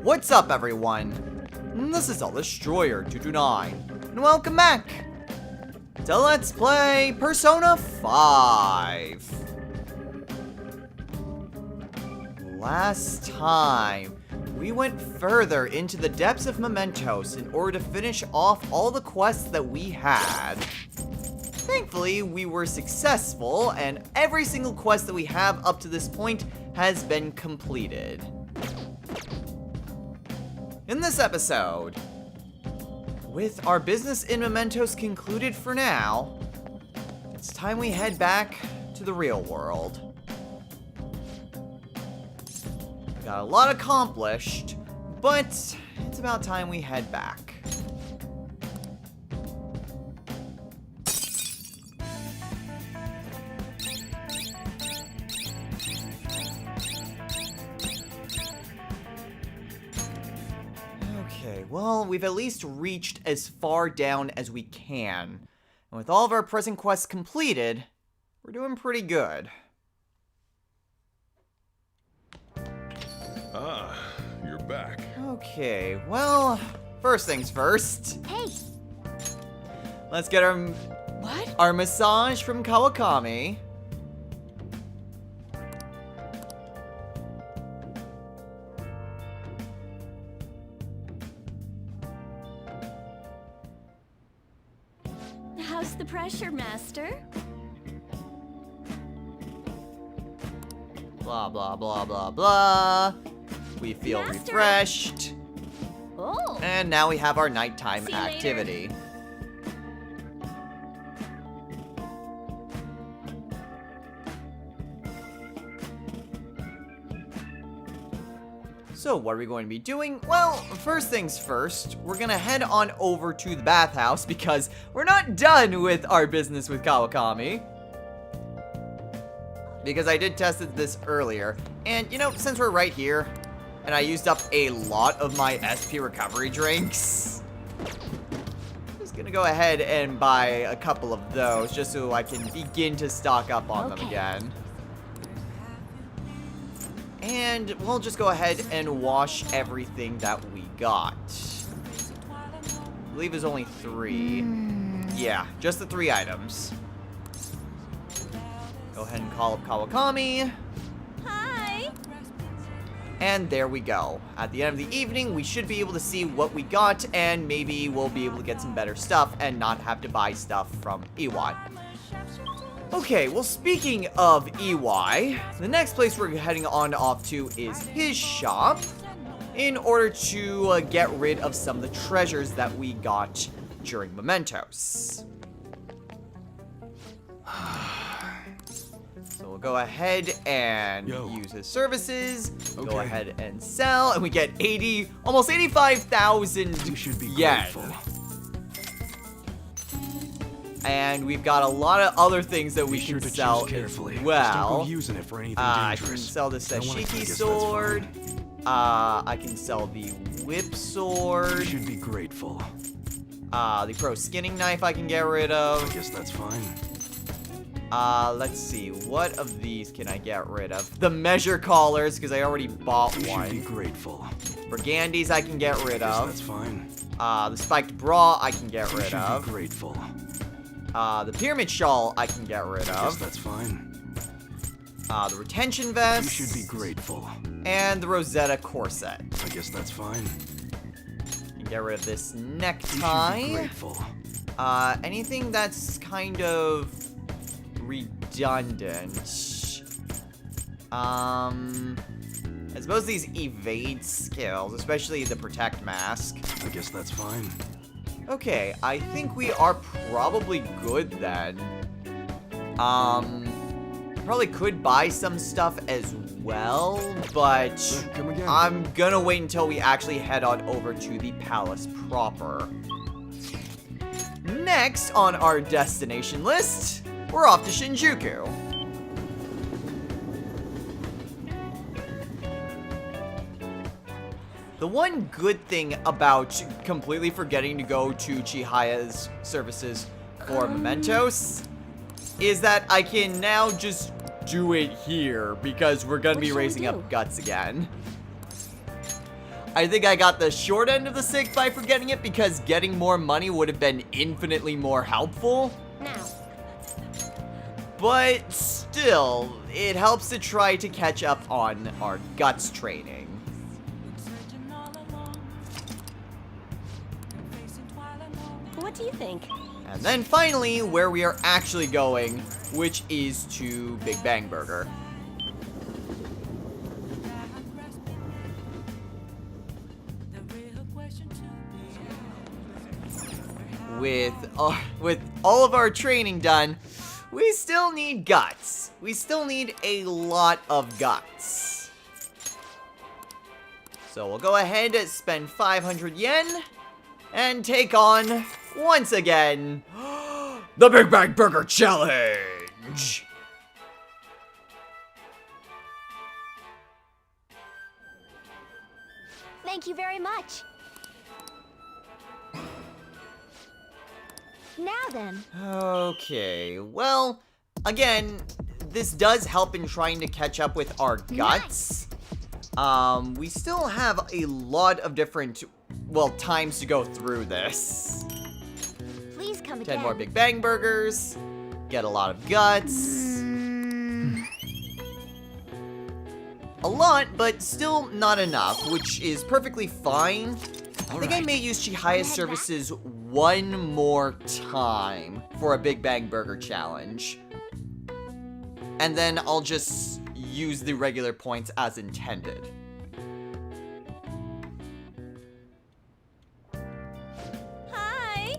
What's up, everyone? This is AllDestroyer229, and welcome back to Let's Play Persona 5. Last time, we went further into the depths of Mementos in order to finish off all the quests that we had. Thankfully, we were successful, and every single quest that we have up to this point has been completed. In this episode, with our business in Mementos concluded for now, it's time we head back to the real world. We got a lot accomplished, but it's about time we head back. Okay, well, we've at least reached as far down as we can. And with all of our present quests completed, we're doing pretty good. Ah, you're back. Okay, well, first things first. Hey, Let's get what? our massage from Kawakami. How's the pressure, Master? Blah, blah, blah, blah, blah. We feel Master. refreshed. Oh, And now we have our nighttime See you later. activity. So what are we going to be doing? Well, first things first, we're gonna head on over to the bathhouse because we're not done with our business with Kawakami. Because I did test this earlier, and you know, since we're right here, and I used up a lot of my SP recovery drinks, I'm just gonna go ahead and buy a couple of those just so I can begin to stock up on them Okay. again. And we'll just go ahead and wash everything that we got. I believe there's only 3. Yeah, just the 3 items. Go ahead and call up Kawakami. hi. And there we go. At the end of the evening, we should be able to see what we got, and maybe we'll be able to get some better stuff and not have to buy stuff from EY. Okay, well, speaking of EY, the next place we're heading on off to is his shop in order to get rid of some of the treasures that we got during Mementos. So we'll go ahead and use his services, go Okay. ahead and sell, and we get almost 85,000 You should be yen. grateful. And we've got a lot of other things that we Be sure can to sell choose carefully. as Just don't well. go using it for anything I can dangerous. sell the I don't wanna Sashiki think that's sword. fine. I can sell the whip You sword. should be grateful. The pro skinning knife I can get rid of. I guess that's fine. Let's see. What of these can I get rid of? The measure collars, because I already bought You should be one. grateful. Brigandis I can get rid Guess of. that's fine. The spiked bra I can get You rid should of. be grateful. The pyramid shawl I can get rid Guess of. that's fine. The retention You vest. should be grateful. And the Rosetta corset. I guess that's fine. Can get rid of this You should be necktie. grateful. Anything that's kind of redundant. I suppose these evade skills, especially the protect mask. I guess that's fine. Okay, I think we are probably good then. Probably could buy some stuff as well, but Come again. I'm gonna wait until we actually head on over to the palace proper. Next on our destination list, we're off to Shinjuku. The one good thing about completely forgetting to go to Chihiya's services for Mementos is that I can now just do it here because we're gonna What be shall we raising do? up guts again. I think I got the short end of the stick by forgetting it because getting more money would have been infinitely more helpful. Now. But still, it helps to try to catch up on our guts training. What do you think? And then finally, where we are actually going, which is to Big Bang Burger. With all of our training done, we still need guts. We still need a lot of guts. So we'll go ahead and spend 500 yen and take on, once again, the Big Bang Burger Challenge. Thank you very much. Now then. Okay, well, again, this does help in trying to catch up with our guts. We still have a lot of different, well, times to go through this. Please come 10 again. more Big Bang Burgers, get a lot of guts. A lot, but still not enough, which is perfectly fine. I think I may use Chihiya's services one more time for a Big Bang Burger challenge. And then I'll just use the regular points as intended. Hi.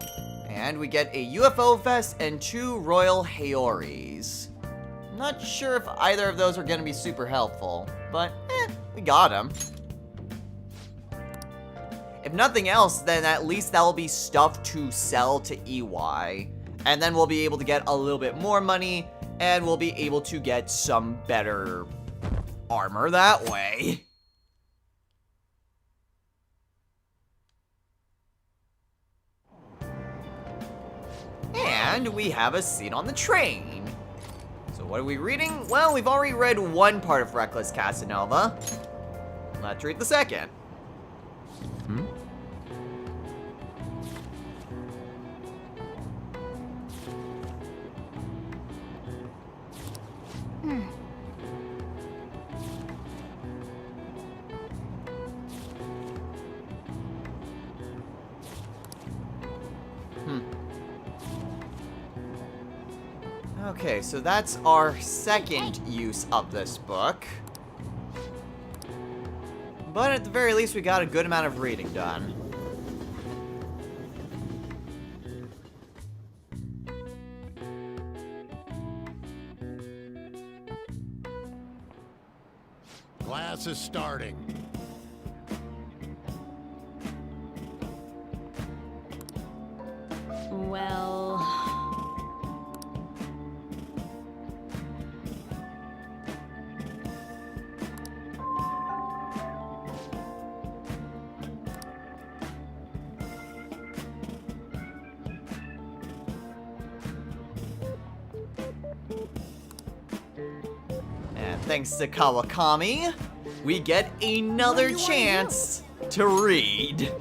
And we get a UFO vest and 2 Royal Haoris. Not sure if either of those are going to be super helpful, but we got them. If nothing else, then at least that will be stuff to sell to EY. And then we'll be able to get a little bit more money, and we'll be able to get some better armor that way. And we have a seat on the train. So what are we reading? Well, we've already read one part of Reckless Casanova. Let's read the second. Okay, so that's our second use of this book. But at the very least, we got a good amount of reading done. Class is starting. Well... And thanks to Kawakami, we get another chance to read.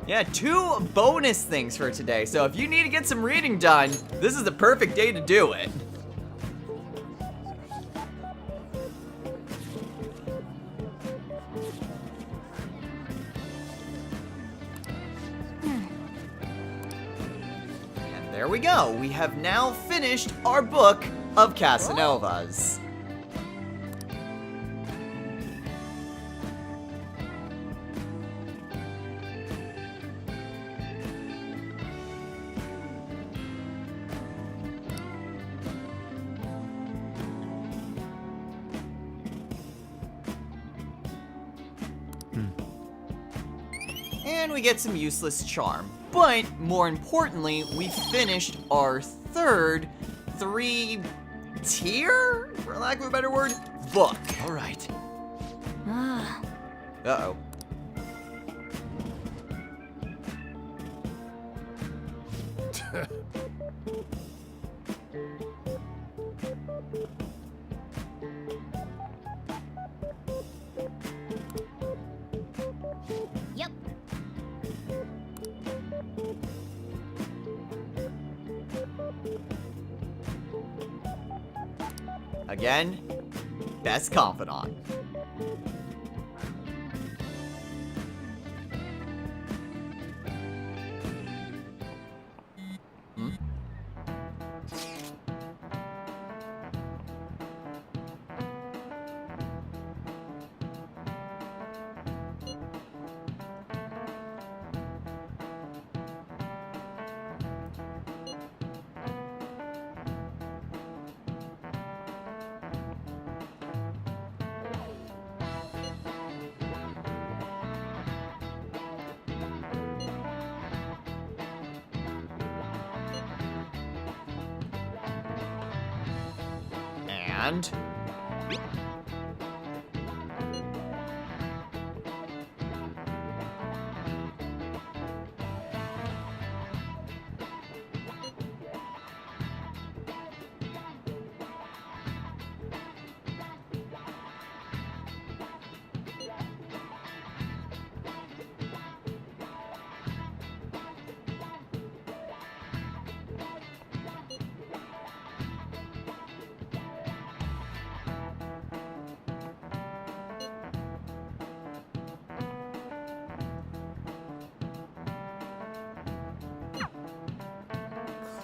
Yeah, 2 bonus things for today. So if you need to get some reading done, this is the perfect day to do it. And there we go. We have now finished our book of Casanovas. And we get some useless charm. But more importantly, we finished our third 3-tier, for lack of a better word, book. All right. Ah. Uh-oh. Again, best confidant. And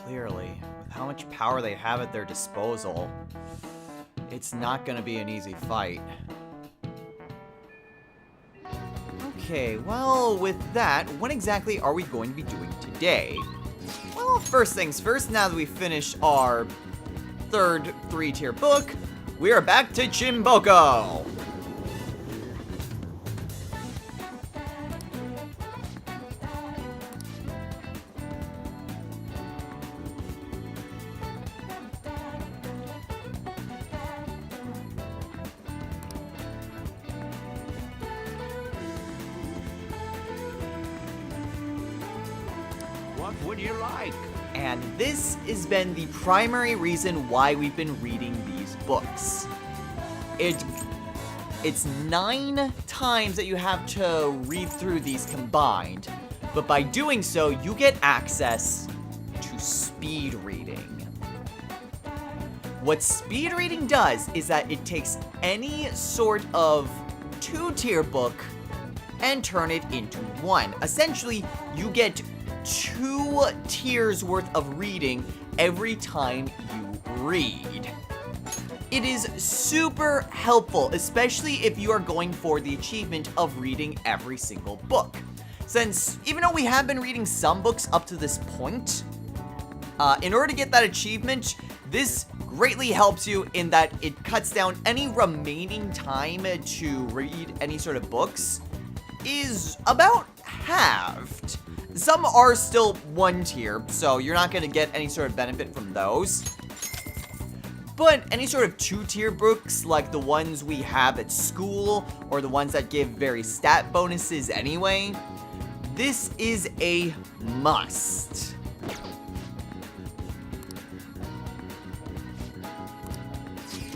clearly, with how much power they have at their disposal, it's not gonna be an easy fight. Okay, well, with that, what exactly are we going to be doing today? Well, first things first, now that we finish our third 3-tier book, we are back to Chimboko! What would you like? And this has been the primary reason why we've been reading these books. It's 9 times that you have to read through these combined, but by doing so, you get access to speed reading. What speed reading does is that it takes any sort of 2-tier book and turn it into one. Essentially, you get 2 tiers worth of reading every time you read. It is super helpful, especially if you are going for the achievement of reading every single book. Since, even though we have been reading some books up to this point, in order to get that achievement, this greatly helps you in that it cuts down any remaining time to read any sort of books is about halved. Some are still 1 tier, so you're not going to get any sort of benefit from those. But any sort of 2-tier books, like the ones we have at school, or the ones that give very stat bonuses anyway, this is a must.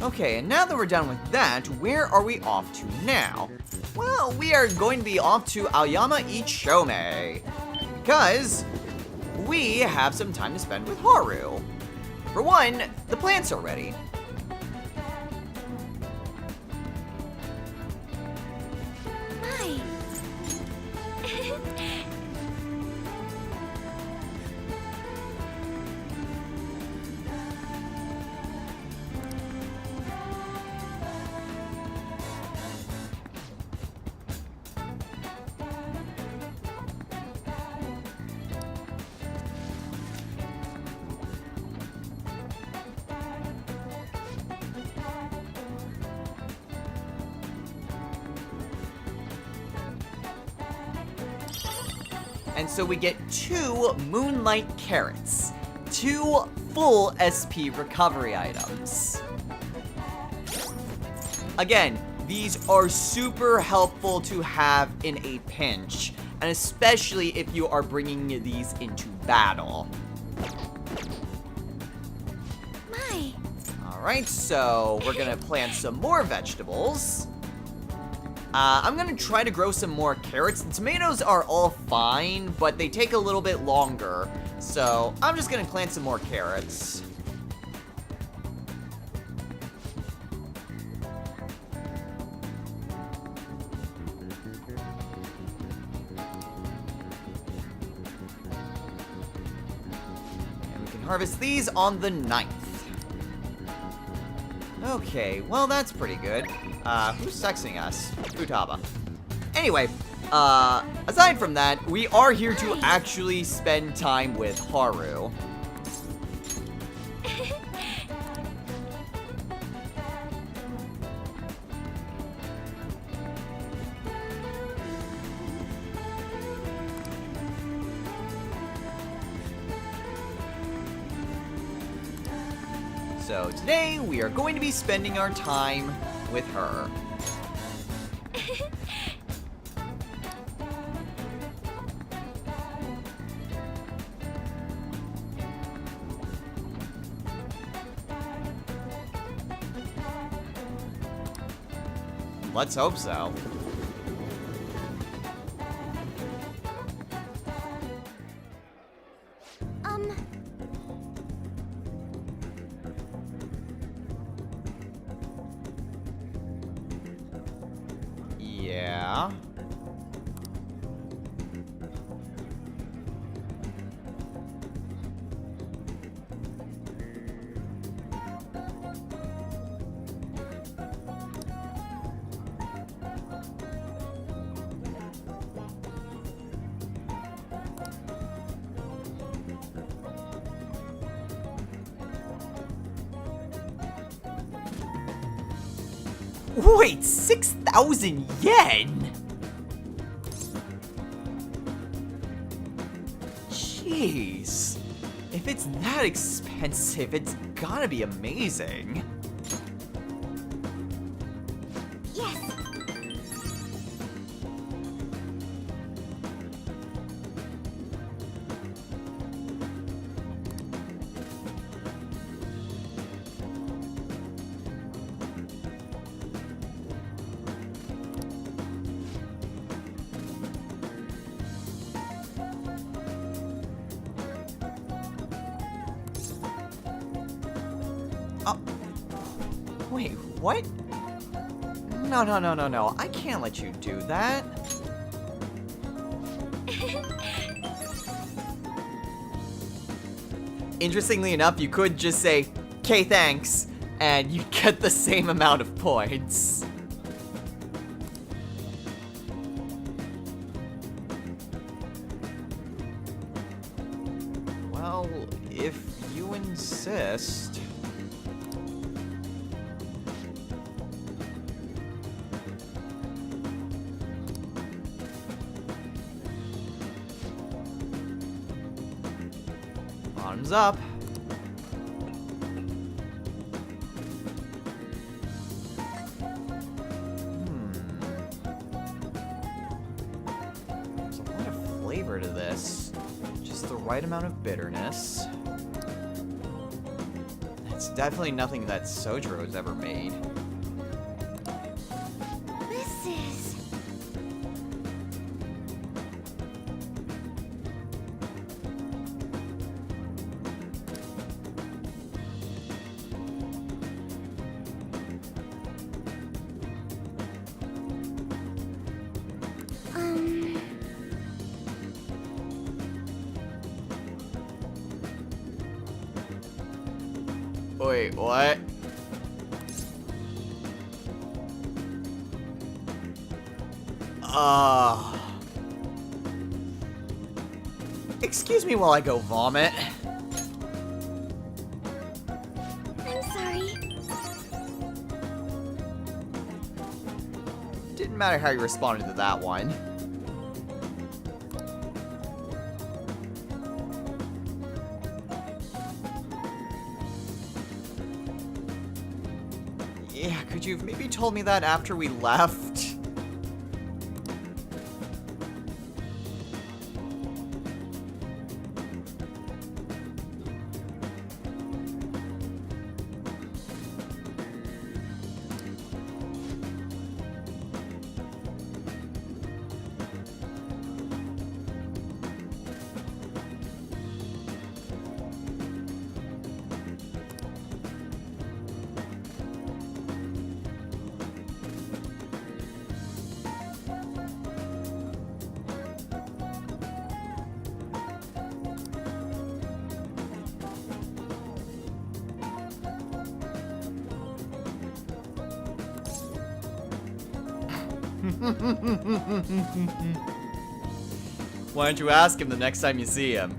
Okay, and now that we're done with that, where are we off to now? Well, we are going to be off to Aoyama Ichome, because we have some time to spend with Haru. For one, the plants are ready. Hi. And so we get 2 Moonlight Carrots, 2 full SP recovery items. Again, these are super helpful to have in a pinch, and especially if you are bringing these into battle. My. Alright, so we're gonna plant some more vegetables. I'm gonna try to grow some more carrots. The tomatoes are all fine, but they take a little bit longer. So I'm just gonna plant some more carrots. harvest these on the 9th. Okay, well, that's pretty good. Who's texting us? Futaba. Anyway, aside from that, we are here to actually spend time with Haru. So today, we are going to be spending our time with her. Let's hope so. Yeah. Wait, 6,000 yen? Jeez. If it's that expensive, it's gotta be amazing. Yes. Wait, what? No. I can't let you do that. Interestingly enough, you could just say, "Okay, thanks," and you get the same amount of points. Well, if you insist. Bottoms up. There's a lot of flavor to this. Just the right amount of bitterness. It's definitely nothing that Sojiro's ever made. This is... Wait, what? Excuse me while I go vomit. I'm sorry. Didn't matter how you responded to that one. Yeah, could you have maybe told me that after we left? Why don't you ask him the next time you see him?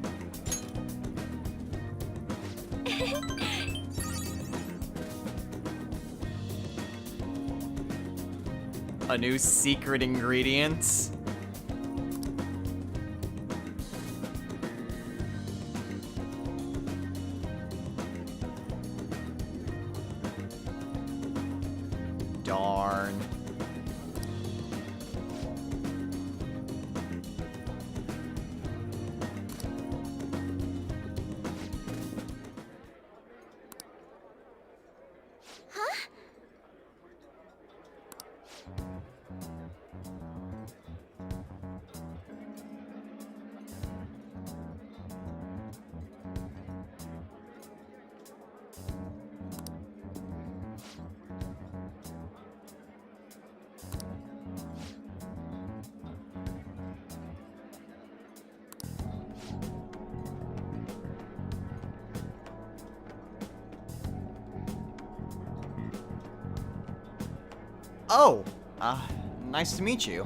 A new secret ingredient? Darn. Oh, nice to meet you.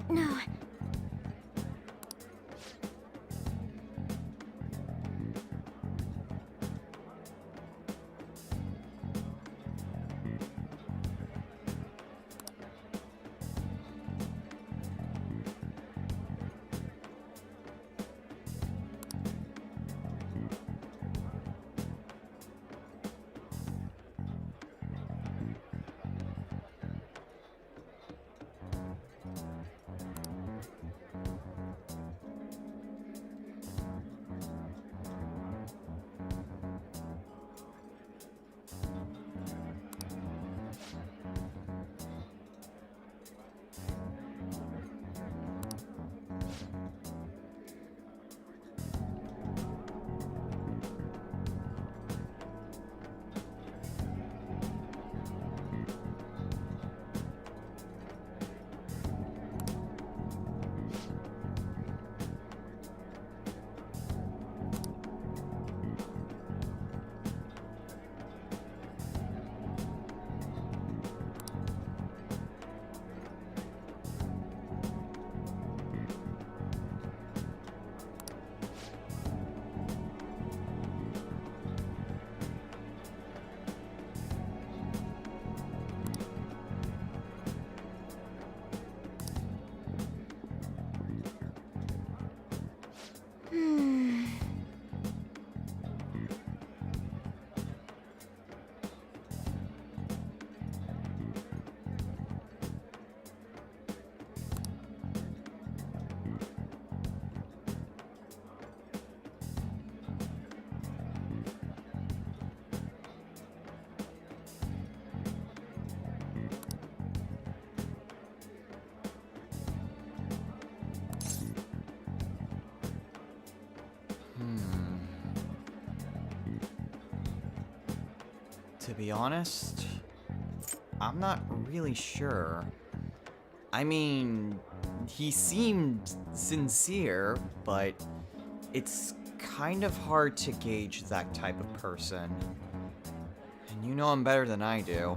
No. To be honest, I'm not really sure. I mean, he seemed sincere, but it's kind of hard to gauge that type of person. And you know him better than I do.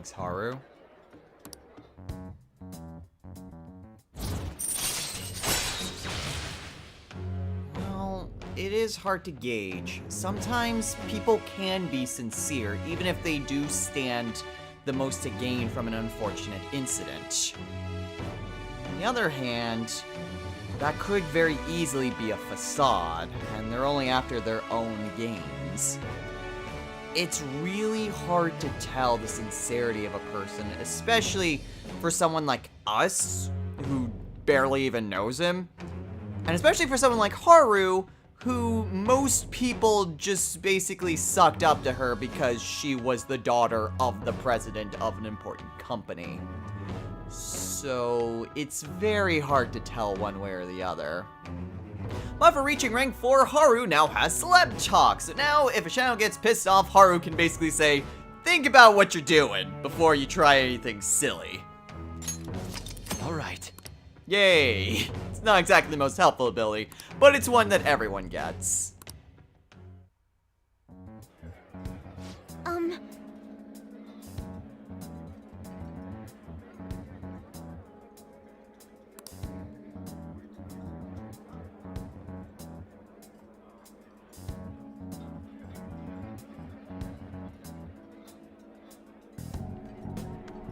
Thanks, Haru. Well, it is hard to gauge. Sometimes people can be sincere, even if they do stand the most to gain from an unfortunate incident. On the other hand, that could very easily be a facade, and they're only after their own gains. It's really hard to tell the sincerity of a person, especially for someone like us, who barely even knows him. And especially for someone like Haru, who most people just basically sucked up to her because she was the daughter of the president of an important company. So it's very hard to tell one way or the other. But for reaching rank 4, Haru now has Celeb Talk. So now, if a channel gets pissed off, Haru can basically say, think about what you're doing before you try anything silly. Alright. Yay! It's not exactly the most helpful ability, but it's one that everyone gets.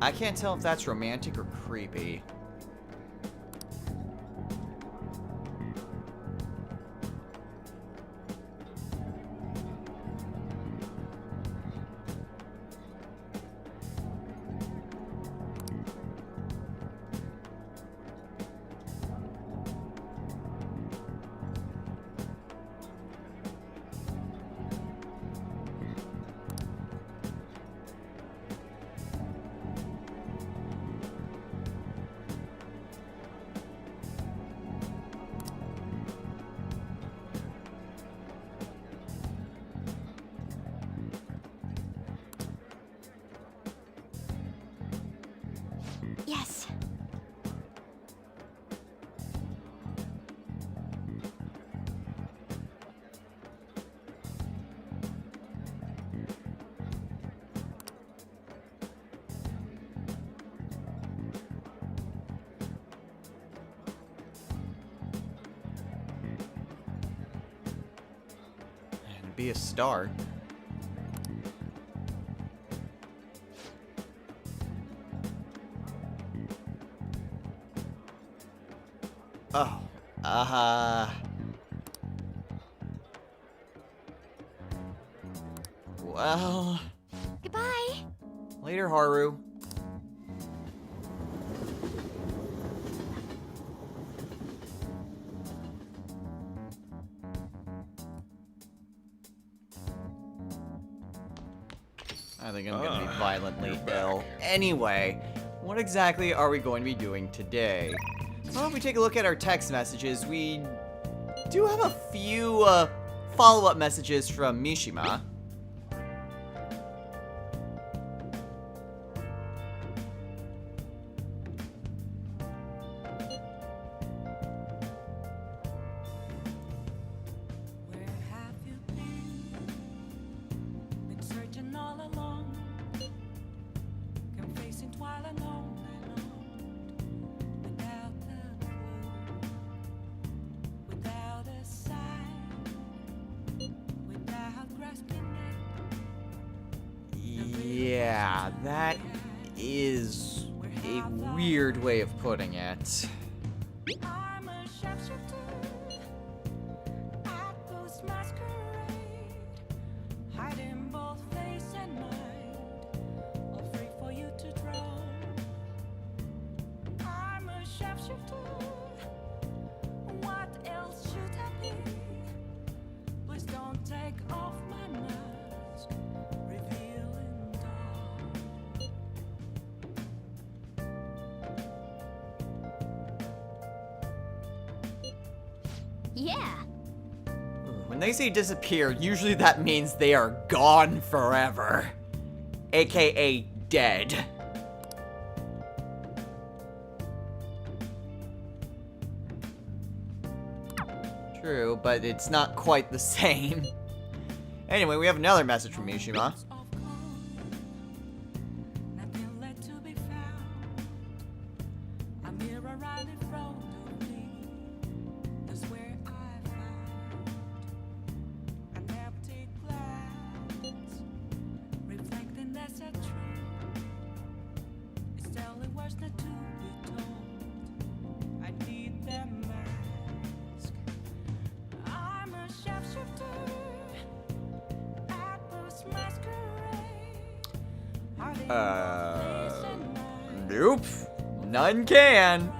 I can't tell if that's romantic or creepy. Yes. And be a start. Oh, well, Goodbye. later, Haru. I think I'm gonna be violently ill. Anyway, what exactly are we going to be doing today? Well, if we take a look at our text messages, we do have a few follow-up messages from Mishima. Where have you been? Been searching all along, confessing while alone, without a clue, without a sign, without grasping it. Yeah, that is a weird way of putting it. I'm a sharpshooter at Ghost Masquerade, hiding both face and mind, all free for you to draw. I'm a sharpshooter. What else should I be? Please don't take off my mask, revealing dawn. Yeah. When they say disappear, usually that means they are gone forever. AKA dead. True, but it's not quite the same. Anyway, we have another message from Mishima. Of calm, nothing right in front of me. That's where I found an empty glass, reflecting that's a truth. It's telling words not to be told. I need that mask. I'm a shapeshifter at this masquerade. Hiding my face and mind. Nope. None can.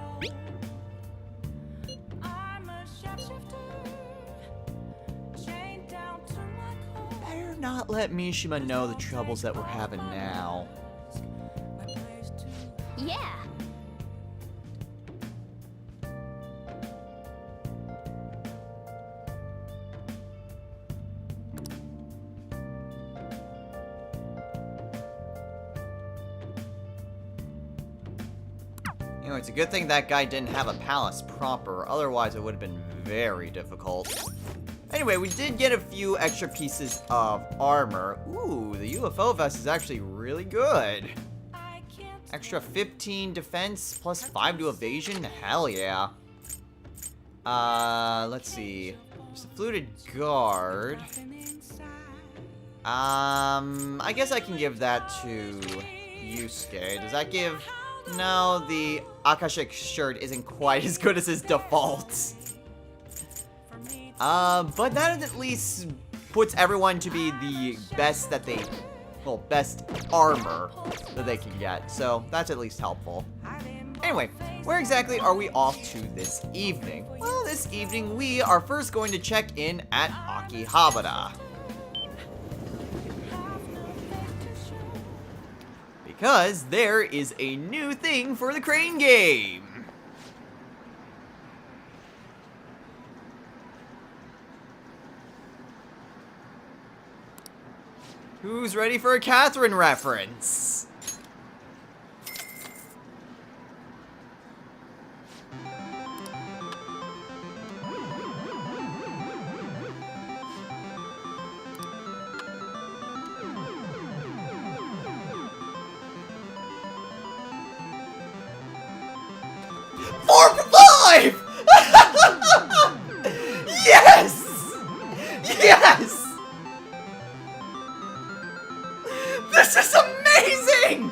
I'm a shapeshifter, chained down to my core. Better not let Mishima know the troubles that we're having now. My place to Yeah. You know, it's a good thing that guy didn't have a palace proper, otherwise it would have been very difficult. Anyway, we did get a few extra pieces of armor. Ooh, the UFO vest is actually really good. I can't Extra 15 defense plus 5 to evasion? Hell yeah. Let's see. There's a fluted guard. nothing inside. I guess I can give that to Yusuke. Does that give... No, the Akashic shirt isn't quite as good as his default. For me, But that at least puts everyone to be the best that they... Well, best armor that they can get. So, that's at least helpful. Anyway, where exactly are we off to this evening? Well, this evening we are first going to check in at Akihabara. Because there is a new thing for the crane game. Who's ready for a Catherine reference? Four for five! Yes! Yes! This is amazing!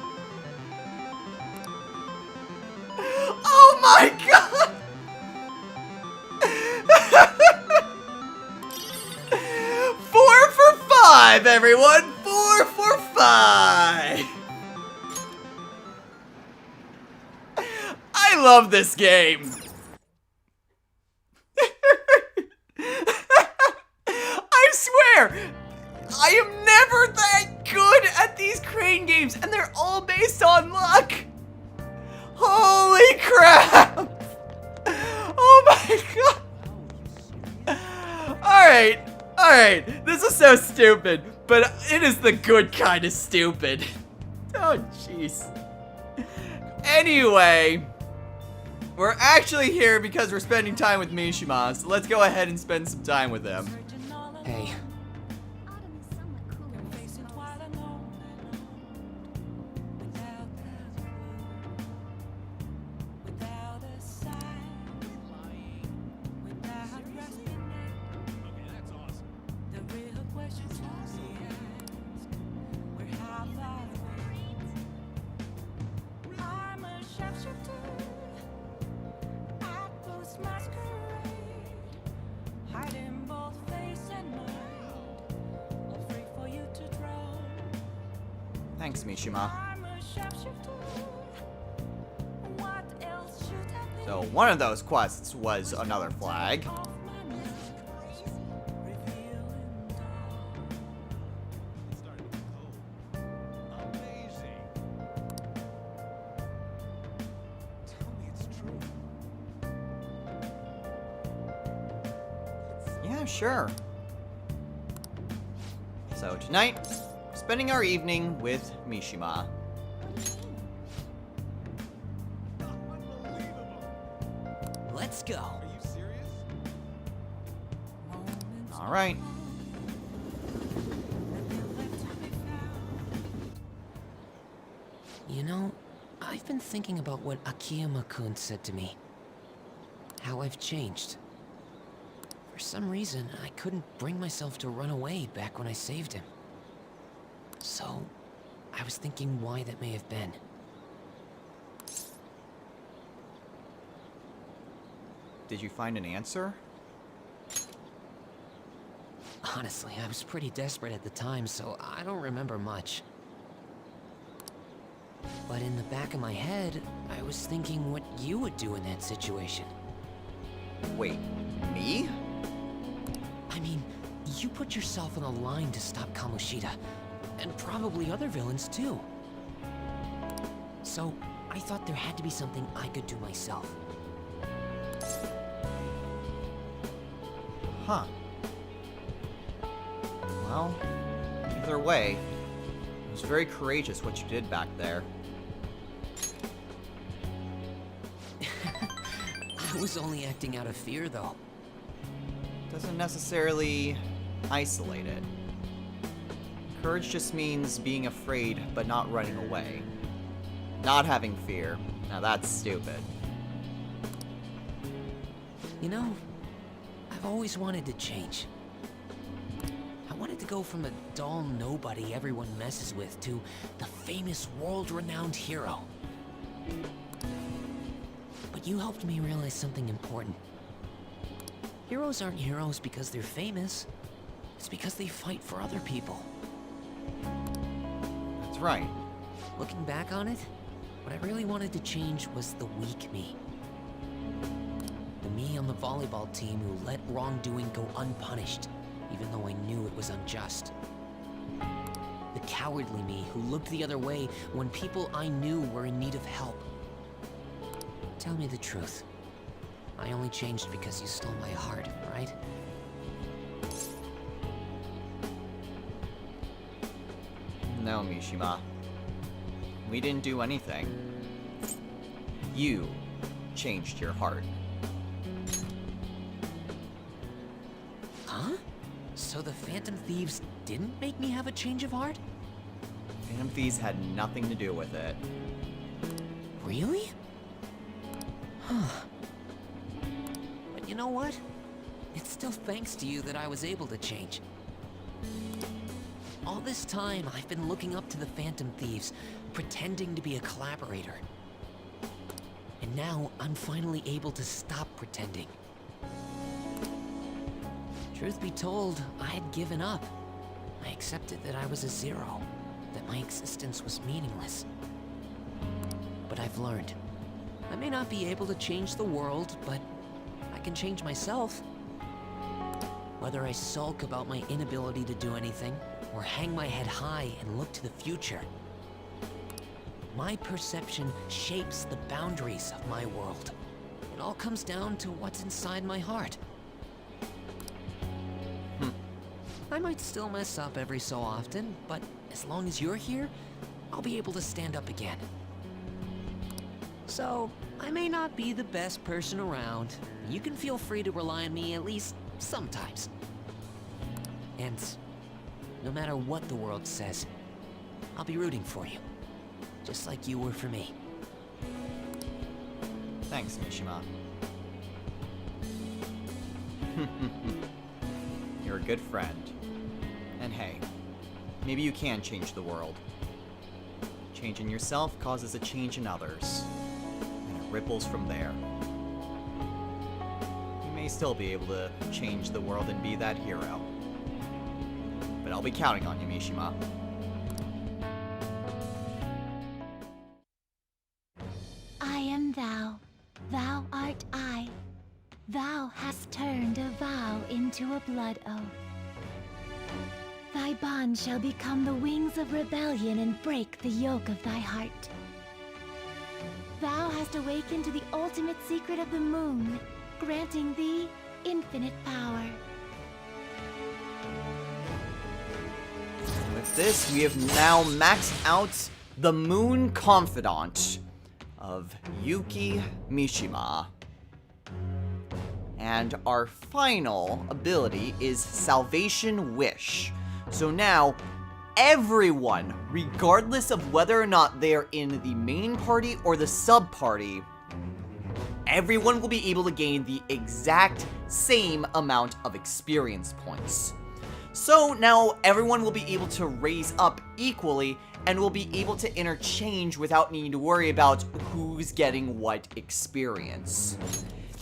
Oh my god! 4 for 5, everyone! 4 for 5! I love this game. I swear, I am never that good at these crane games, and they're all based on luck. Holy crap! Oh my god! Alright, this is so stupid, but it is the good kind of stupid. Oh jeez. Anyway, we're actually here because we're spending time with Mishima, so let's go ahead and spend some time with him. searching all alone. Hey, Autumn is somewhat cooler than Facing most. while alone and alone. Without a clue, without a sign, without resting it. The real question to be asked, where have I been? I'm a shapeshifter at this masquerade, hiding both face and mind, all free for you to draw. Thanks, Mishima. I'm a shapeshifter. What else should I be? So, one of those quests was another flag. Off my mind, revealing dawn. Yeah, sure. So, tonight, spending our evening with Mishima. Let's go. Moments Alright. that they left to be found. You know, I've been thinking about what Akiyama-kun said to me. How I've changed. For some reason, I couldn't bring myself to run away back when I saved him. So, I was thinking why that may have been. Did you find an answer? Honestly, I was pretty desperate at the time, so I don't remember much. But in the back of my head, I was thinking what you would do in that situation. Wait, me? I mean, you put yourself on the line to stop Kamoshida, and probably other villains too. So, I thought there had to be something I could do myself. Huh. Well, either way, it was very courageous what you did back there. I was only acting out of fear, though. Doesn't necessarily isolate it. Courage just means being afraid but not running away. Not having fear. Now that's stupid. You know, I've always wanted to change. I wanted to go from a dull nobody everyone messes with to the famous world-renowned hero. But you helped me realize something important. Heroes aren't heroes because they're famous. It's because they fight for other people. That's right. Looking back on it, what I really wanted to change was the weak me. The me on the volleyball team who let wrongdoing go unpunished, even though I knew it was unjust. The cowardly me who looked the other way when people I knew were in need of help. Tell me the truth. I only changed because you stole my heart, right? No, Mishima. We didn't do anything. You changed your heart. Huh? So the Phantom Thieves didn't make me have a change of heart? Phantom Thieves had nothing to do with it. Really? Huh. But you know what? It's still thanks to you that I was able to change. All this time, I've been looking up to the Phantom Thieves, pretending to be a collaborator. And now, I'm finally able to stop pretending. Truth be told, I had given up. I accepted that I was a zero, that my existence was meaningless. But I've learned. I may not be able to change the world, but I can change myself. Whether I sulk about my inability to do anything, or hang my head high and look to the future, my perception shapes the boundaries of my world. It all comes down to what's inside my heart. I might still mess up every so often, but as long as you're here, I'll be able to stand up again. So, I may not be the best person around. You can feel free to rely on me at least sometimes. And no matter what the world says, I'll be rooting for you. Just like you were for me. Thanks, Mishima. You're a good friend. And hey, maybe you can change the world. Changing yourself causes a change in others, and it ripples from there. You may still be able to change the world and be that hero. But I'll be counting on you, Mishima. I am thou, thou art I. Thou hast turned a vow into a blood oath. Thy bond shall become the wings of rebellion and break the yoke of thy heart. Thou hast awakened to the ultimate secret of the moon, granting thee infinite power. With this, we have now maxed out the Moon Confidant of Yuki Mishima. And our final ability is Salvation Wish. So now, everyone, regardless of whether or not they are in the main party or the sub party, everyone will be able to gain the exact same amount of experience points. So now everyone will be able to raise up equally and will be able to interchange without needing to worry about who's getting what experience.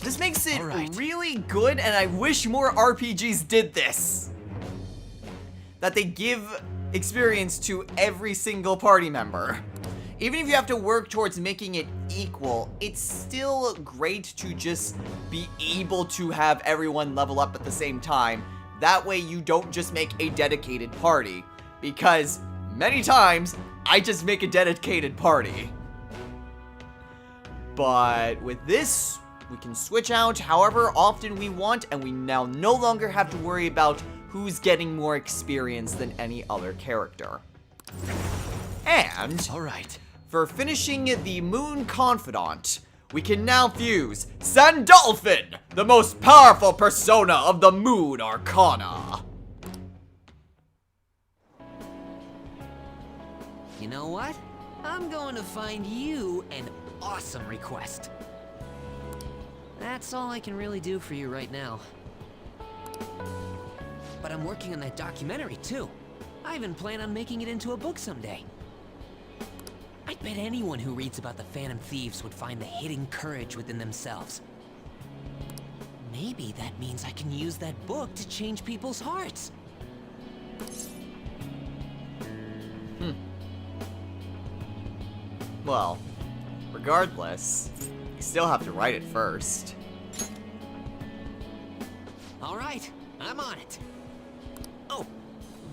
This makes it really good, and I wish more RPGs did this. That they give experience to every single party member. Even if you have to work towards making it equal, it's still great to just be able to have everyone level up at the same time. That way you don't just make a dedicated party, because many times I just make a dedicated party. But with this, we can switch out however often we want, and we now no longer have to worry about who's getting more experience than any other character. And Alright. for finishing the Moon Confidant, we can now fuse Sandalphon, the most powerful persona of the Moon Arcana. You know what? I'm going to find you an awesome request. That's all I can really do for you right now. But I'm working on that documentary too. I even plan on making it into a book someday. I bet anyone who reads about the Phantom Thieves would find the hidden courage within themselves. Maybe that means I can use that book to change people's hearts. Well, regardless, you still have to write it first. All right, I'm on it. Oh,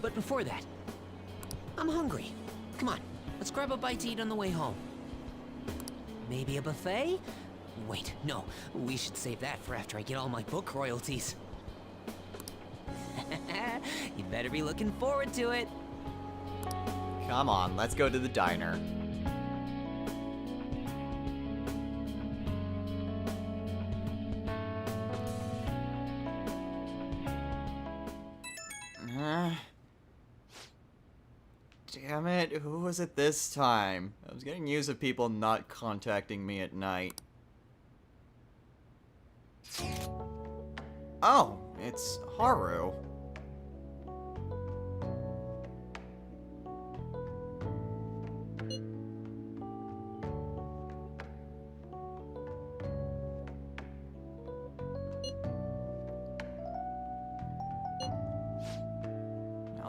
but before that, I'm hungry. Come on, let's grab a bite to eat on the way home. Maybe a buffet? Wait, no, we should save that for after I get all my book royalties. You better be looking forward to it. Come on, let's go to the diner. Damn it, who was it this time? I was getting used to people not contacting me at night. Oh, it's Haru.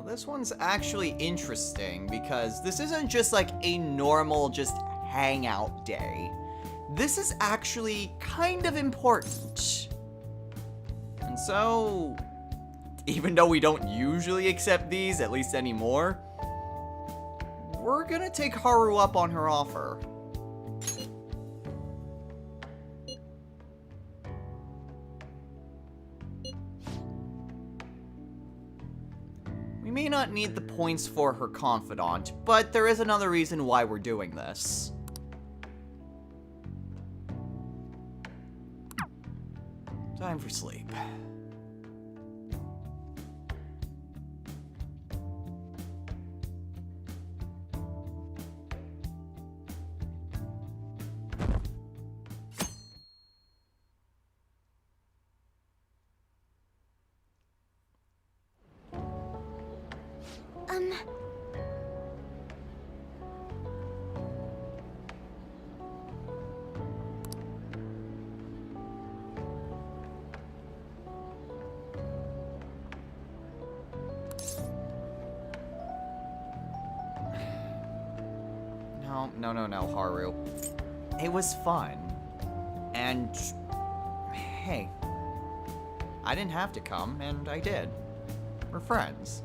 This one's actually interesting because this isn't just like a normal just hangout day. This is actually kind of important. And so, even though we don't usually accept these, at least anymore, we're gonna take Haru up on her offer. We may not need the points for her confidant, but there is another reason why we're doing this. Time for sleep. No, Haru. It was fun. And, hey, I didn't have to come, and I did. We're friends.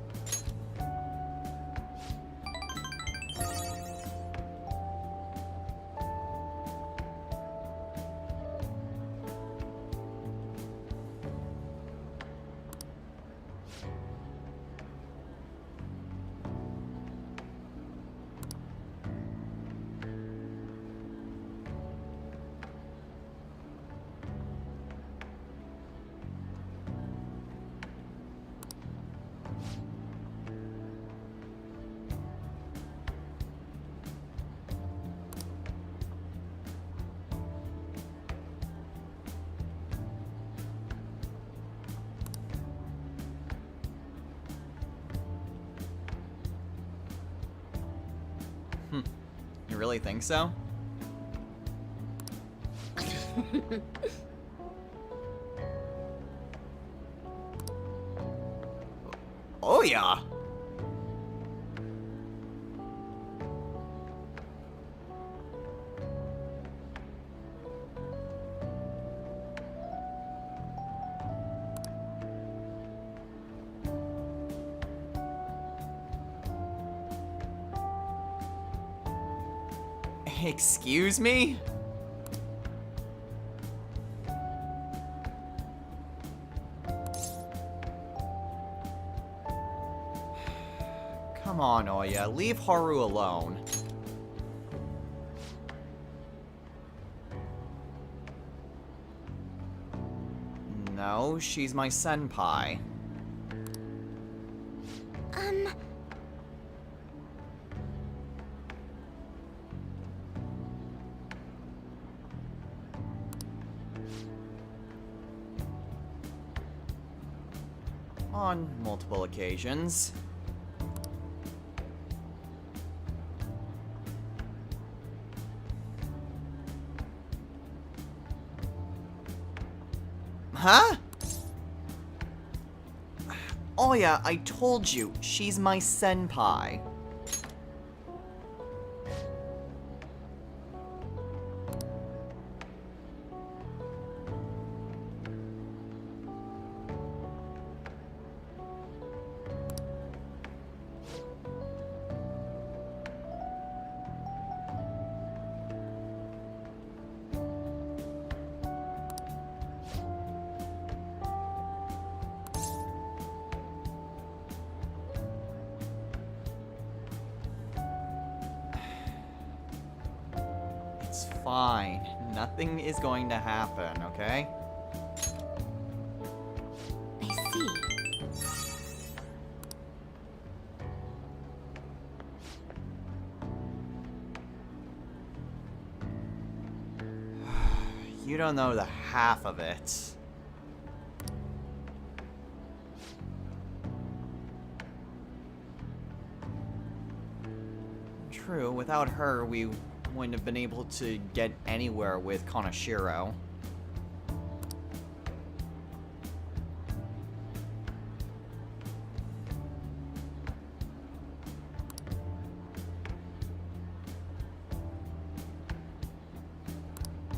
You really think so? Oh yeah. Excuse me? Come on, Oya, leave Haru alone. No, she's my senpai. On multiple occasions. Huh? Oh yeah, I told you, she's my senpai. It's fine. Nothing is going to happen, okay? I see. You don't know the half of it. True, without her, we wouldn't have been able to get anywhere with Konoshiro.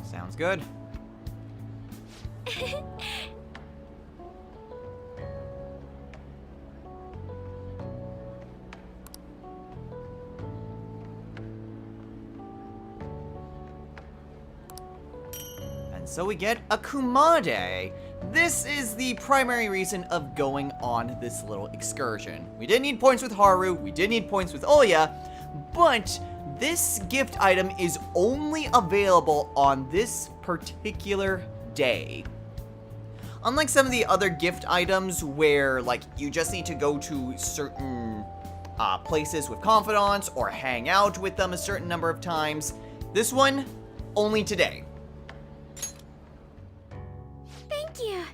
Sounds good. So we get a Kumade. This is the primary reason of going on this little excursion. We didn't need points with Haru, we did need points with Oya, but this gift item is only available on this particular day. Unlike some of the other gift items where, like, you just need to go to certain places with confidants or hang out with them a certain number of times, this one, only today. Thank you.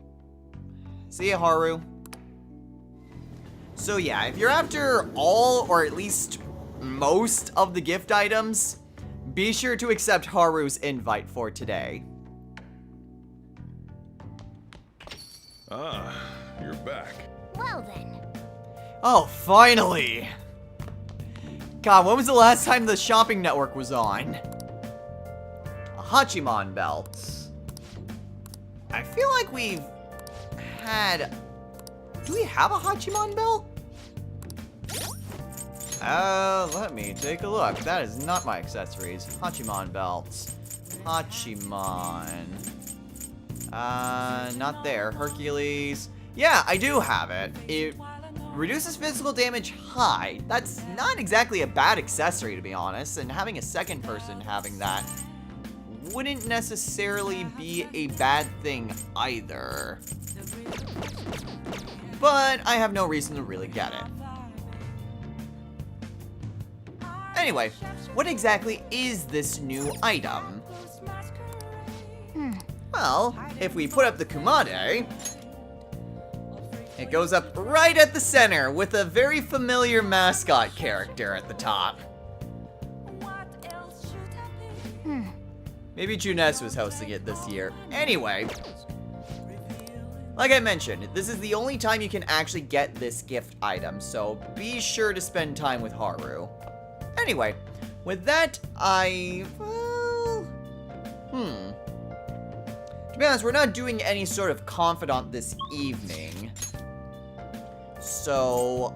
See ya, Haru. So yeah, if you're after all, or at least most of the gift items, be sure to accept Haru's invite for today. Ah, you're back. Well then. Oh, finally! God, when was the last time the shopping network was on? A Hachiman belt. I feel like we've had... Do we have a Hachiman belt? Let me take a look. That is not my accessories. Hachiman belts. Hachiman. Not there. Hercules. Yeah, I do have it. It reduces physical damage high. That's not exactly a bad accessory, to be honest, and having a second person having that wouldn't necessarily be a bad thing either. But I have no reason to really get it. Anyway, what exactly is this new item? Well, if we put up the Kumade, it goes up right at the center with a very familiar mascot character at the top. Maybe Junes was hosting it this year. Anyway, like I mentioned, this is the only time you can actually get this gift item, so be sure to spend time with Haru. Anyway, with that, to be honest, we're not doing any sort of confidant this evening. So,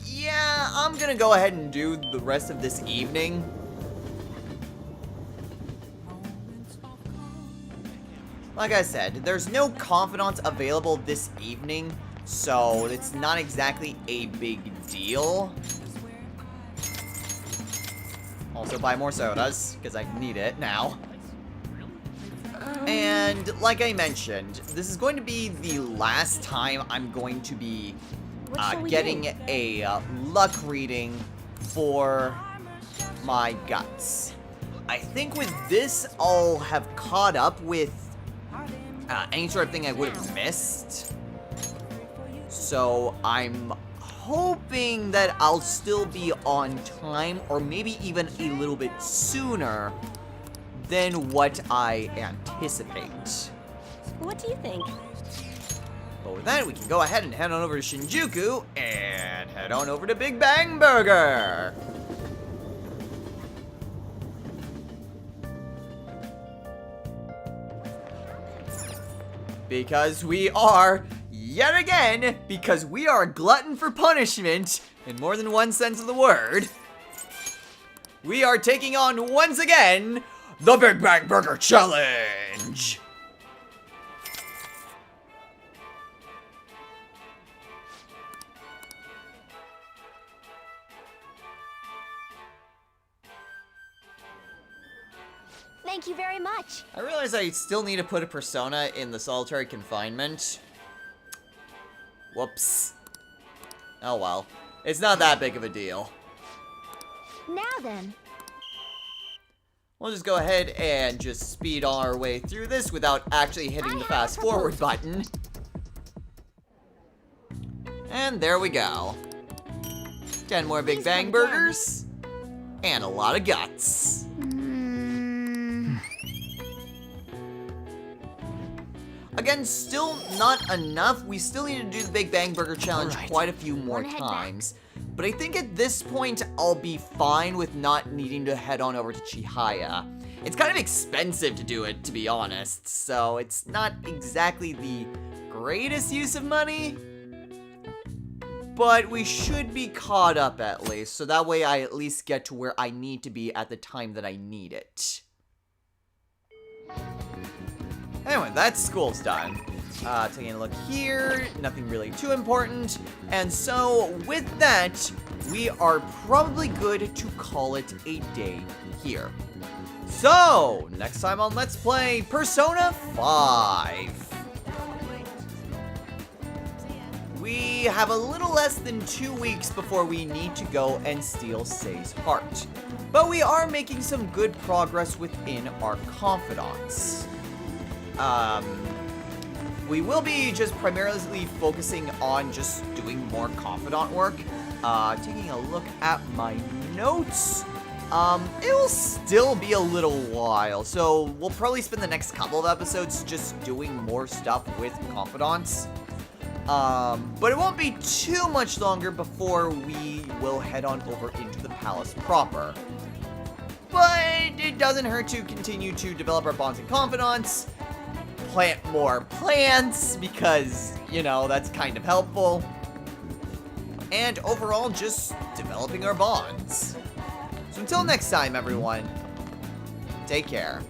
yeah, I'm gonna go ahead and do the rest of this evening. Like I said, there's no confidants available this evening, so it's not exactly a big deal. Also buy more sodas, because I need it now. And like I mentioned, this is going to be the last time I'm going to be getting a luck reading for my guts. I think with this, I'll have caught up with any sort of thing I would have missed. So I'm hoping that I'll still be on time, or maybe even a little bit sooner than what I anticipate. What do you think? But with that, we can go ahead and head on over to Shinjuku and head on over to Big Bang Burger. Because we are, yet again, because we are a glutton for punishment, in more than one sense of the word, we are taking on, once again, the Big Bang Burger Challenge! Thank you very much. I realize I still need to put a persona in the solitary confinement. Whoops. Oh well. It's not that big of a deal. Now then. We'll just go ahead and just speed our way through this without actually hitting the fast forward button. And there we go. 10 more Big Bang Burgers. And a lot of guts. Again, still not enough. We still need to do the Big Bang Burger Challenge quite a few more times. But I think at this point, I'll be fine with not needing to head on over to Chihaya. It's kind of expensive to do it, to be honest. So it's not exactly the greatest use of money. But we should be caught up at least. So that way I at least get to where I need to be at the time that I need it. Anyway, that school's done. Taking a look here, nothing really too important. And so, with that, we are probably good to call it a day here. So, next time on Let's Play Persona 5. We have a little less than 2 weeks before we need to go and steal Sei's heart. But we are making some good progress within our confidants. We will be just primarily focusing on just doing more confidant work. Taking a look at my notes, it will still be a little while, so we'll probably spend the next couple of episodes just doing more stuff with confidants. But it won't be too much longer before we will head on over into the palace proper. But it doesn't hurt to continue to develop our bonds and confidants. Plant more plants, because, you know, that's kind of helpful. And overall, just developing our bonds. So until next time, everyone, take care.